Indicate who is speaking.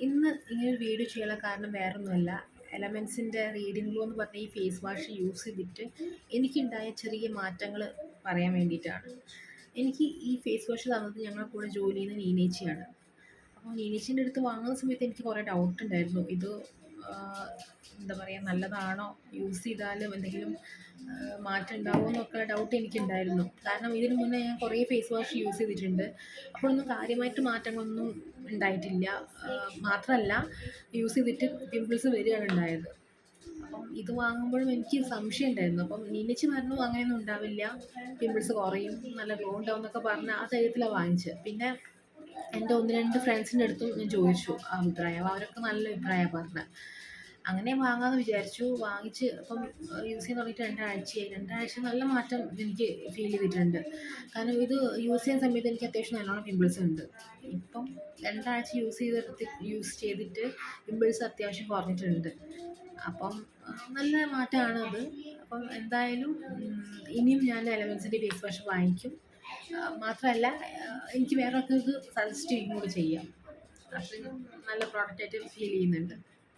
Speaker 1: ഇന്ന് ഇങ്ങനൊരു വീഡിയോ ചെയ്യാനുള്ള കാരണം വേറൊന്നുമല്ല. എലമെൻസിൻ്റെ റീഡിംഗ് ഗ്ലോ എന്ന് പറഞ്ഞ ഈ ഫേസ് വാഷ് യൂസ് ചെയ്തിട്ട് എനിക്കുണ്ടായ ചെറിയ മാറ്റങ്ങൾ പറയാൻ വേണ്ടിയിട്ടാണ്. എനിക്ക് ഈ ഫേസ് വാഷ് തന്നത് ഞങ്ങളുടെ കൂടെ ജോലി ചെയ്യുന്ന നീനേച്ചിയാണ്. അപ്പോൾ നീനേച്ചീൻ്റെ അടുത്ത് വാങ്ങുന്ന സമയത്ത് എനിക്ക് കുറേ ഡൗട്ടുണ്ടായിരുന്നു. ഇത് എന്താ പറയുക, നല്ലതാണോ, യൂസ് ചെയ്താലും എന്തെങ്കിലും മാറ്റം ഉണ്ടാവുമോ എന്നൊക്കെയുള്ള ഡൗട്ട് എനിക്കുണ്ടായിരുന്നു. കാരണം ഇതിന് മുന്നേ ഞാൻ കുറേ ഫേസ് വാഷ് യൂസ് ചെയ്തിട്ടുണ്ട്. അപ്പോഴൊന്നും കാര്യമായിട്ട് മാറ്റങ്ങളൊന്നും ഉണ്ടായിട്ടില്ല. മാത്രമല്ല, യൂസ് ചെയ്തിട്ട് പിമ്പിൾസ് വരികയാണ് ഉണ്ടായത്. അപ്പം ഇത് വാങ്ങുമ്പോഴും എനിക്ക് സംശയം ഉണ്ടായിരുന്നു. അപ്പം നീനച്ചി പറഞ്ഞു അങ്ങനെയൊന്നും ഉണ്ടാവില്ല, പിമ്പിൾസ് കുറയും, നല്ല ഗ്ലോ ഉണ്ടാവും എന്നൊക്കെ പറഞ്ഞ് ആ ധൈര്യത്തിലാണ് വാങ്ങിച്ചത്. പിന്നെ എൻ്റെ ഒന്ന് രണ്ട് ഫ്രണ്ട്സിൻ്റെ അടുത്തും ഞാൻ ചോദിച്ചു അഭിപ്രായം. അവരൊക്കെ നല്ല അഭിപ്രായമാണ് പറഞ്ഞത്. അങ്ങനെ വാങ്ങാമെന്ന് വിചാരിച്ചു. വാങ്ങിച്ച് അപ്പം യൂസ് ചെയ്യാൻ തുടങ്ങിയിട്ട് 2 ആഴ്ചയായി. 2 ആഴ്ച നല്ല മാറ്റം എനിക്ക് ഫീൽ ചെയ്തിട്ടുണ്ട്. കാരണം ഇത് യൂസ് ചെയ്യുന്ന സമയത്ത് എനിക്ക് അത്യാവശ്യം നല്ലോണം പിമ്പിൾസ് ഉണ്ട്. ഇപ്പം 2 ആഴ്ച യൂസ് ചെയ്തിട്ട് പിമ്പിൾസ് അത്യാവശ്യം കുറഞ്ഞിട്ടുണ്ട്. അപ്പം നല്ല മാറ്റമാണത്. അപ്പം എന്തായാലും ഇനിയും ഞാൻ എലമെൻസിൻ്റെ ഫേസ് വാഷ് വാങ്ങിക്കും. മാത്രമല്ല, എനിക്ക് വേറെ ആൾക്ക് ഇത് സജസ്റ്റ് ചെയ്യുകയും കൂടി ചെയ്യാം. അത്രയും നല്ല പ്രോഡക്റ്റായിട്ട് ഫീൽ ചെയ്യുന്നുണ്ട്.